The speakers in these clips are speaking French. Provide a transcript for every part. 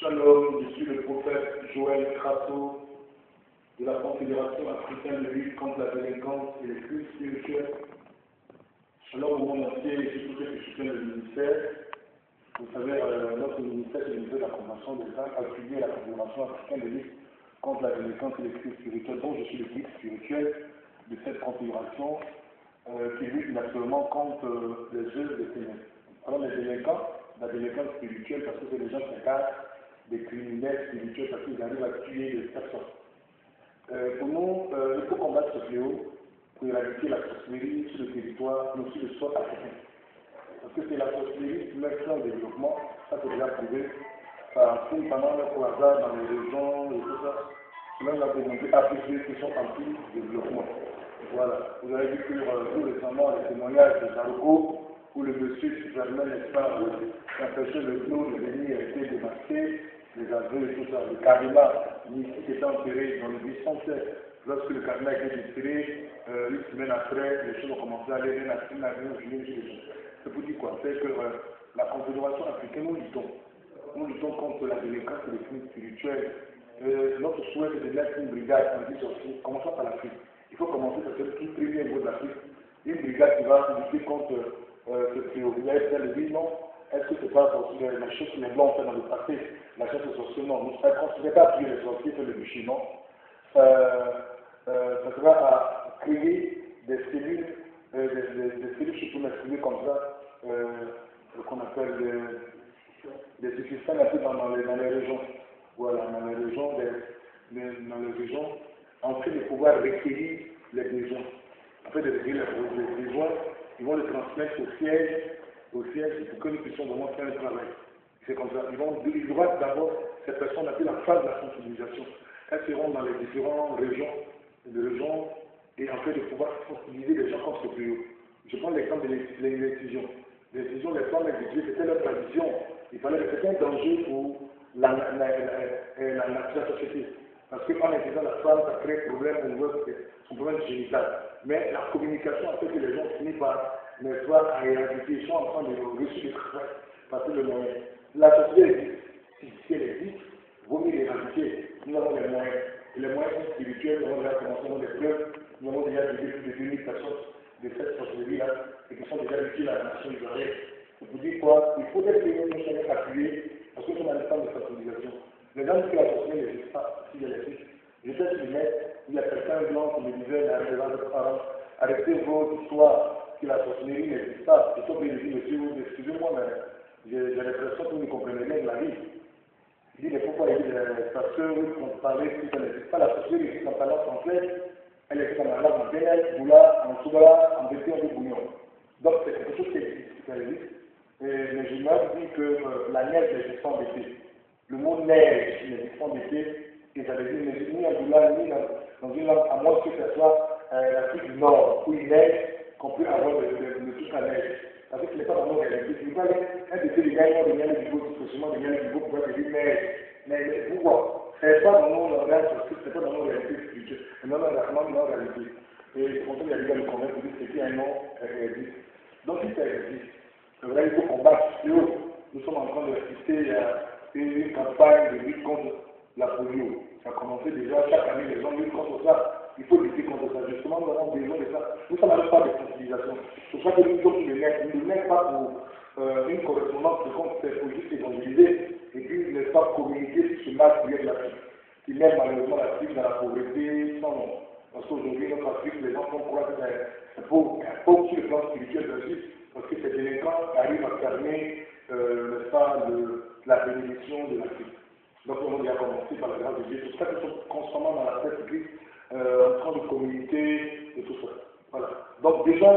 Shalom, je suis le prophète Joël Crasso de la Confédération africaine de lutte contre la délinquance et les crises spirituelles. Shalom au monde entier et surtout ceux qui soutiennent le ministère. Vous savez, notre ministère, c'est le ministère de la Convention des femmes, affilié à la Confédération africaine de lutte contre la délinquance et les crises spirituelles. Donc, je suis le guide spirituel de cette confédération qui lutte naturellement contre les œuvres des ténèbres. Alors, les délinquants, la délinquance spirituelle, parce que c'est les gens qui regardent des criminels spirituels parce qu'ils arrivent à tuer des personnes. Pour nous, il faut combattre ce fléau pour éradiquer la sorcellerie sur le territoire, mais aussi le sol africain. Parce que c'est la sorcellerie qui met fin au développement, ça c'est déjà prouvé par un pendant le hasard dans les régions et tout ça. Cela on a démontré APC qui sont en plus de développement. Voilà. Vous avez vu que tout récemment, les témoignages de Jaroko, où le monsieur qui permet, n'est-ce pas, d'empêcher le flot de venir a été démasqué, les aveux et tout ça. Le cardinal, qui était enterré dans le buisson, lorsque le cardinal a été déterré, une semaine après, les choses ont commencé à aller, c'est pour dire quoi? C'est que la Confédération africaine, nous luttons contre la délinquance et les crimes spirituels. Notre souhait est de mettre une brigade anti-sorcière, commençons par l'Afrique. Il faut commencer par le tout premier niveau de l'Afrique. Une brigade qui va lutter contre ce fléau. Vous avez peut-être dit non. Est-ce que c'est pas la chose que les Blancs ont fait dans le passé, la chasse aux sorciers? Non. Nous ne considérons pas tuer les sorciers, c'est le bûcher, non. Ça sera à créer des cellules, des cellules surtout masculines comme ça, qu'on appelle des systèmes un peu dans les régions. Voilà, dans les régions, en fait de pouvoir recueillir les besoins. En fait de recueillir les besoins, ils vont les transmettre au siège pour que nous puissions vraiment faire le travail. C'est comme ça. Ils doivent d'abord, ces personnes appellent la phase de la sensibilisation. Elles seront dans les différentes régions et en fait de pouvoir sensibiliser les gens contre ce fléau. Je prends l'exemple de l'excision. L'excision, les femmes exigées, c'était leur tradition. Il fallait que c'était un danger pour la société. Parce qu'en excitant la femme, ça crée un problème au niveau de son problème génital. Mais la communication a fait que les gens finissent par ne pas à éradiquer. Ils sont en train de réussir le travail parce que le moyen. La société existe. Si elle existe, vaut mieux l'éradiquer. Nous avons les moyens. Et les moyens sont spirituels. Nous avons déjà commencé, nous avons des preuves. Nous avons déjà vu plus de 2000 personnes de cette sorcellerie-là et qui sont déjà utiles à la nation israélienne. C'est pour dire quoi? Il faut être que nous soyons appuyés parce que nous sommes dans temps de sensibilisation. Les gens qui la sorcellerie n'existe pas, s'il y a l'existe. J'étais sur le net, il y a quelqu'un blanc qui me disait, dans les parents, arrêtez votre histoire que la sorcellerie n'existe pas. Je suis obligé de dire, monsieur, excusez-moi, mais j'ai l'impression que vous ne comprenez bien la vie. Il dit, mais pourquoi il dit, parce que vous parlez que ça n'existe pas, la sorcellerie existe en parlant français, elle existe en arabe, en bénel, boula, en soubala, en bété, en bouillon. Donc c'est quelque chose qui existe, ça existe. Et les musulmans disent que la neige n'existe pas en bété. Le mot neige n'existe pas en bété. Et ça veut dire ni en boula, ni dans une langue, à moins que ce soit l'Afrique du Nord, où il neige, qu'on peut avoir le truc à neige. Parce que ce n'est pas vraiment réalité. Si vous voyez, un bété de gagnant de Yann du Beau, forcément de Yann du Beau, pourquoi dire neige. Mais pourquoi? Ce n'est pas dans nos langages, ce n'est pas dans nos réalités spirituelles, mais dans nos réalités. Et c'est pour ça qu'il y a des gars de convaincre, vous dites que c'est un nom existe. Donc si ça existe, c'est vrai, il faut combattre ce fléau. Nous sommes en train d'assister à une campagne de lutte contre la polio. Ça a commencé déjà, chaque année, les gens luttent contre ça. Il faut lutter contre ça. Justement, nous avons besoin de ça. Nous sommes même pas de sensibilisation. C'est pour ça que nous sommes sur le net. Nous ne mettons pas pour une correspondance de compte, c'est pour juste évangéliser et puis ne pas communiquer sur ce mal qui est de l'Afrique. Qui met malheureusement l'Afrique dans la pauvreté sans nom. Parce qu'aujourd'hui, notre Afrique, les gens font croire que c'est pauvre sur le plan spirituel aussi, parce que ces délinquants arrivent à fermer la bénédiction de l'Afrique. Donc, on a commencé par la grâce de Dieu. C'est pour ça qu'ils sont constamment dans la tête Christ, en train de communiquer et tout ça. Voilà. Donc, déjà,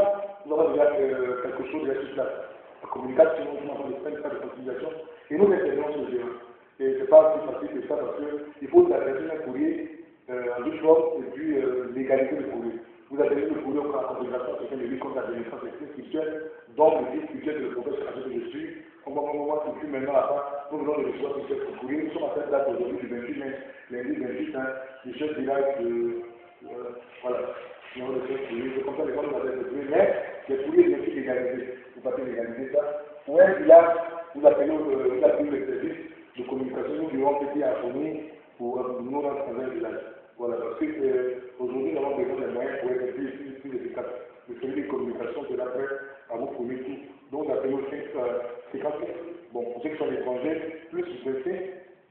nous avons déjà quelque chose de sur place. La communication, nous avons des pas de sensibilisation, et nous intervenons sur le terrain. Et ce n'est pas si facile que ça, parce qu'il faut adresser un courrier en deux formes, et puis l'égalité de courrier. Vous adressez le courrier au Confédération africaine de lutte contre la délinquance et la spirituelle, dont le guide spirituel de le professeur que je suis. On va et puis maintenant, après, nous venons de recevoir ce courrier. Nous sommes à cette date aujourd'hui, du 28 mai, lundi 28, du chef du village de. Voilà. C'est comme ça les gens nous adressent le courrier. Mais les courriers sont légalisés. Vous pouvez légaliser ça. Pour un village, vous appelez le service de communication, vous à fournir pour nous rendre dans un village. Voilà, parce qu'aujourd'hui, nous avons besoin des moyens pour être plus efficaces. Le service de communication sera prêt à vous fournir tout. Donc, la période 55. Bon, pour ceux qui sont étrangers, plus 25,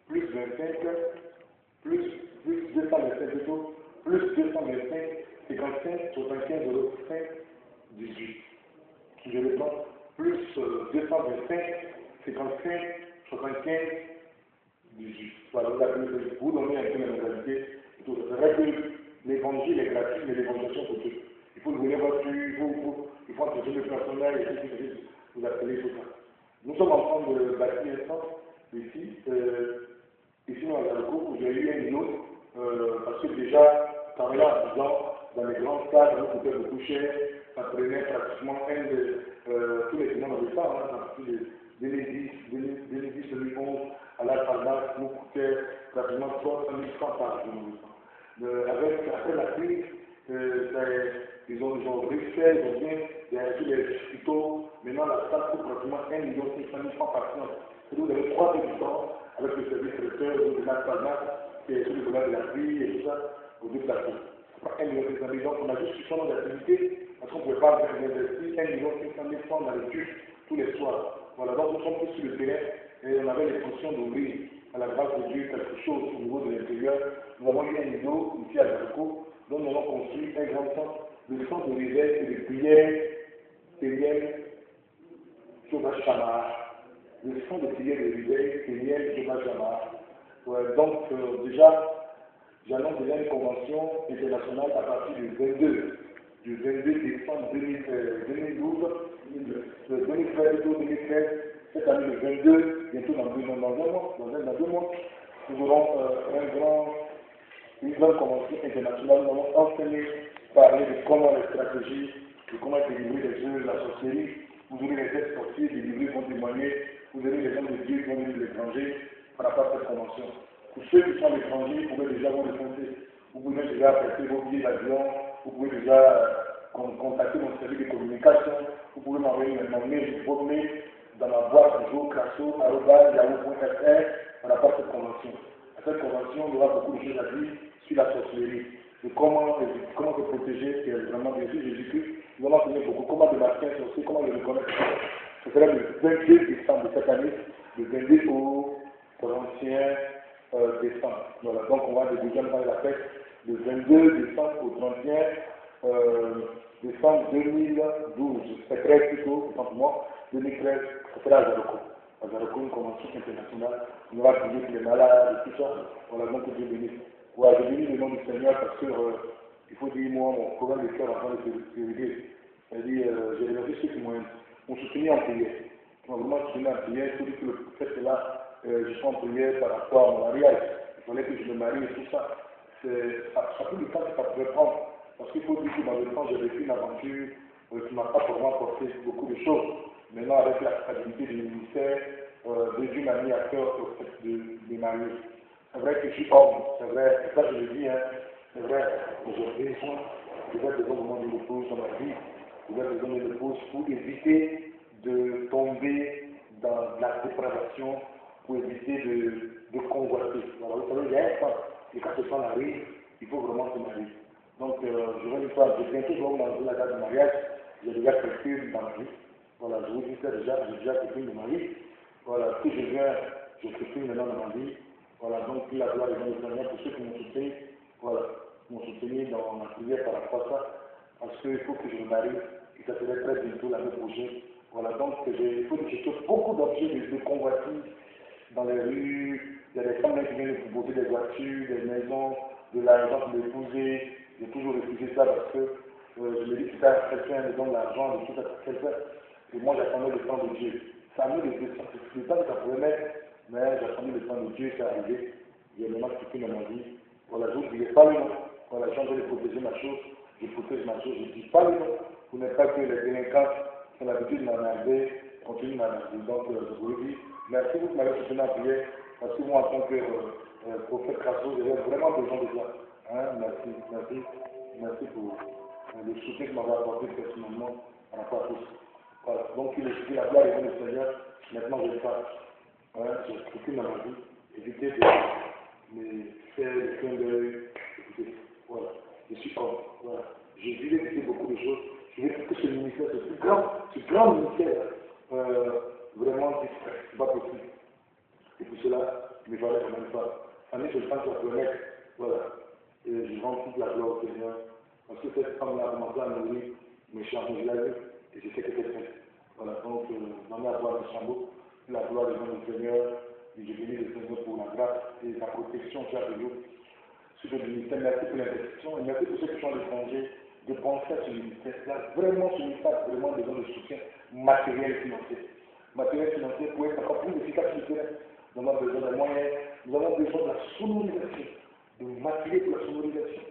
plus 25, plus 225 plutôt, plus 225, 55, 75, 05, 18. Je le prends, plus 225, 55, 75, 18. Voilà, vous donnez un peu la modalité. C'est vrai que l'évangile est gratuit, mais l'évangélisation c'est tout. Il faut donner votre il faut entretien le personnel, et puis vous appelez tout ça. Nous sommes en train de bâtir un centre ici, ici dans la cour où j'ai eu un autre, parce que déjà, travaillant à 10 ans, dans les grands stades, ça nous coûtait beaucoup cher, ça prenait pratiquement tous les témoins de ça, depuis 2010, 2011, à la Palma, ça nous coûtait pratiquement 300 000 francs par jour. Après la crise, ils ont refait, ils ont bien réagi les hôpitaux. Maintenant, la salle coûte pratiquement 1 500 000 francs par semaine. C'est-à-dire vous avez 3 habitants avec le service traiteur de la Palma, qui est sur le volet de la pluie et tout ça, aux deux plateaux. 1 500 000. Donc, on a juste suspendu l'activité parce qu'on ne pouvait pas investir 1 500 000 francs dans les tuches tous les soirs. Voilà, donc nous sommes tous sur le terrain et on avait l'intention d'ouvrir à la grâce de Dieu quelque chose au niveau de l'intérieur. Nous avons eu un niveau ici à Zarco, dont nous avons construit un grand centre, le centre de réveil et de prière Chauva Chamar. Le centre de prière de réveil Chauva Chamar. Ouais, donc déjà, j'annonce déjà une convention internationale à partir du 22 décembre 2012, le 2013, cette année le 22, bientôt dans 2 mois, dans 2 mois, nous aurons une grande convention internationale. Nous allons enseigner, parler de comment les stratégies, de comment délivrer les jeux, la sorcellerie. Vous aurez les textes sorciers, délivrés vont témoigner, vous aurez les gens de Dieu qui vont venir de l'étranger par rapport à cette convention. Pour ceux qui sont l'étranger, vous pouvez déjà vous répondre. Vous pouvez déjà prêter vos billets d'avion, vous pouvez déjà contacter mon service de communication, vous pouvez m'envoyer votre mail dans ma boîte jo.crasso@yahoo.fr par rapport à cette convention. À cette convention, il y aura beaucoup de choses à dire sur la sorcellerie, de comment se protéger, qui est vraiment bien sûr Jésus-Christ. Nous allons enseigner beaucoup, comment démarquer un sorcier, comment le reconnaître. Ce sera le 22 décembre de cette année, le 22 au 31 décembre. Voilà, donc on va déjà faire la fête le 22 décembre au 31 décembre 2012. C'est très plutôt, pour moi, 2013, ce sera à Zaroko. À Zaroko, une convention internationale. On va prier pour les malades et tout ça. Voilà, donc Dieu bénisse. Ouais, je bénis le nom du Seigneur parce que il faut dire, moi, mon programme de cœur en train de se régler. C'est-à-dire, j'ai remercié ceux qui m'ont soutenu en prière. Qui m'ont vraiment soutenu en prière. Il faut dire que le fait là, je suis en prière par rapport à mon mariage. Il fallait que je me marie et tout ça. Ça peut le temps que ça pouvait prendre. Parce qu'il faut dire que dans le temps, j'ai vécu une aventure qui m'a pas vraiment apporté beaucoup de choses. Maintenant, avec la stabilité du ministère, Dieu m'a mis à cœur au fait de marier. C'est vrai que je suis homme, c'est vrai, c'est ça que je le dis, hein. C'est vrai, aujourd'hui, j'ai besoin d'une épouse dans ma vie, j'ai besoin d'une épouse pour éviter de tomber dans la dépravation, pour éviter de convoiter. Voilà, vous savez, il y a un temps, et quand ce temps arrive, il faut vraiment se marier. Donc, je vais une fois, bientôt, je vais vous lancer la date de mariage, j'ai déjà quelqu'un dans ma vie. Voilà, je vous dis ça déjà, j'ai déjà quelqu'un de ma vie. Voilà, si je viens, je quelqu'un maintenant dans ma vie. Voilà, donc, puis la gloire est dans le Seigneur pour ceux qui m'ont soutenu, voilà, m'ont soutenu dans ma prière par rapport à ça, parce qu'il faut que je me marie, et ça serait très bientôt l'année prochaine. Voilà, donc, il faut que je trouve beaucoup d'objets de convoitise dans les rues, il y a des femmes qui viennent me proposer des voitures, des maisons, de l'argent pour l'épouser. J'ai toujours refusé ça parce que je me dis que ça, quelqu'un me donne l'argent, de tout ça, quelqu'un. Et moi, j'attendais le temps de Dieu. Ça a mis le temps que ça pouvait mettre, mais j'attendais le temps de Dieu, c'est arrivé. J'ai vraiment quitté dans ma vie. Voilà, je ne dirai pas le nom. Voilà, j'ai envie de protéger ma chose, je protège ma chose, je ne dis pas le nom. Pour ne pas que les délinquants qui ont l'habitude de m'emmerder continuent de m'emmerder. Donc, je vous le dis, merci beaucoup de m'avoir soutenu en prière, parce que moi, en tant que prophète Crasso, j'ai vraiment besoin de ça. Hein? Merci pour le soutien que vous m'avez apporté personnellement par rapport à tout ça. Voilà. Donc, il est la gloire est dans le Seigneur. Maintenant, je le fais. Hein? J'ai aucune dans ma vie. Évitez de mais faire le clin d'œil, écoutez, voilà, je suis homme, voilà. J'ai vu éviter beaucoup de choses. Je veux que ce ministère, ce grand ministère, vraiment discret, c'est pas possible. Et pour cela, il me fallait quand même pas. En effet, je pense qu'on peut mettre, voilà, et je rends toute la gloire au Seigneur, parce que cette femme-là a commencé à nourrir mes chameaux, je l'ai vu, et je sais que c'est fait. Voilà, donc, j'en ai à voir mes chameaux, la gloire de notre Seigneur, et je bénis le Seigneur pour la grâce et la protection qu'il y a de nous. Sur le ministère, merci pour l'investissement, et merci pour ceux qui sont à l'étranger, de penser à ce ministère. Là, vraiment, ce ministère a vraiment besoin de soutien matériel et financier. Matériel financier pour être encore plus efficace sur le terrain. Nous avons besoin de moyens, nous avons besoin de la sonorisation, de matériel pour la sonorisation.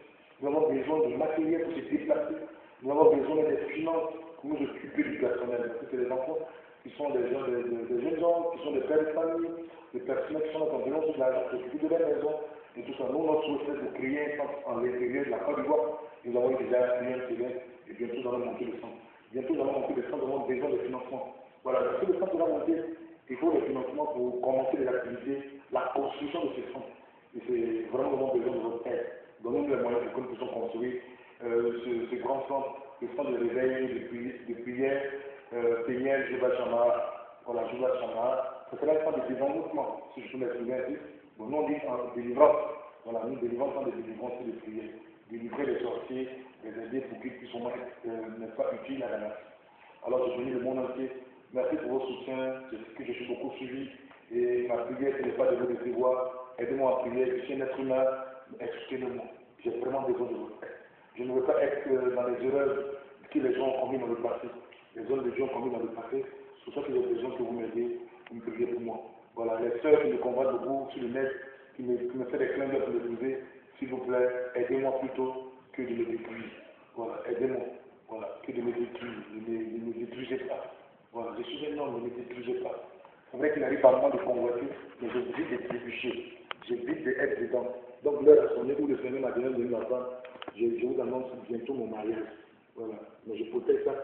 Nous avons besoin de matériel pour se déplacer. Nous avons besoin des finances pour nous occuper du personnel. Parce que c'est des enfants qui sont des jeunes gens, qui sont des pères de famille, des personnes qui sont dans l'environnement sur l'argent, qui s'occupent de la maison, et tout ça. Nous, notre souhait, c'est de créer un centre en l'intérieur de la Côte d'Ivoire. Nous avons déjà créé un terrain, et bientôt nous allons monter le centre. Bientôt nous allons monter le centre, nous avons besoin de financement. Voilà, parce que le centre va monter, il faut des financements pour commencer les activités, la construction de ces centres. Et c'est vraiment, nous avons besoin de votre aide. Donnons-nous les moyens pour que nous puissions construire ce grand centre, le centre de réveil, de prière, Peignel, Jeba Chama, voilà, Jeba Chama. Ce sera un centre de développement, si je peux m'exprimer ainsi. Bon, nous on dit en délivrance. Voilà, nous délivrons tant de délivrance et de prière. Délivrer les sorciers, les aider pour qu'ils puissent ne pas utiles à la nation. Alors je bénis le monde entier. Merci pour vos soutiens, c'est ce que je suis beaucoup suivi. Et ma prière, ce n'est pas de vous décevoir. Aidez-moi à prier. Je suis un être humain, excusez-moi. J'ai vraiment besoin de votre aide. Je ne veux pas être dans les erreurs que les gens ont commis dans le passé. Les hommes de Dieu ont commis dans le passé. C'est pour ça que j'ai besoin que vous m'aidiez, vous me priez pour moi. Voilà, les sœurs qui me convoitent beaucoup sur le net, qui me fait des clins d'œil pour le baiser, s'il vous plaît, aidez-moi plutôt que de me détruire. Voilà, aidez-moi. Voilà, que de me détruire. Ne me détruisez pas. Voilà, je suis un homme, ne me détruisez pas. C'est vrai qu'il arrive par moi de convoiter, mais j'évite de trébucher. J'évite d'être dedans. Donc l'heure a sonné où le Seigneur m'a donné de m'attendre. Je vous annonce bientôt mon mariage. Voilà, mais je protège ça.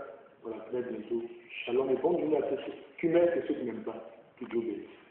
Voilà, très bientôt. Shalom et bonne journée à tous. Qui m'aiment et ceux qui ne m'aiment pas. Que Dieu bénisse.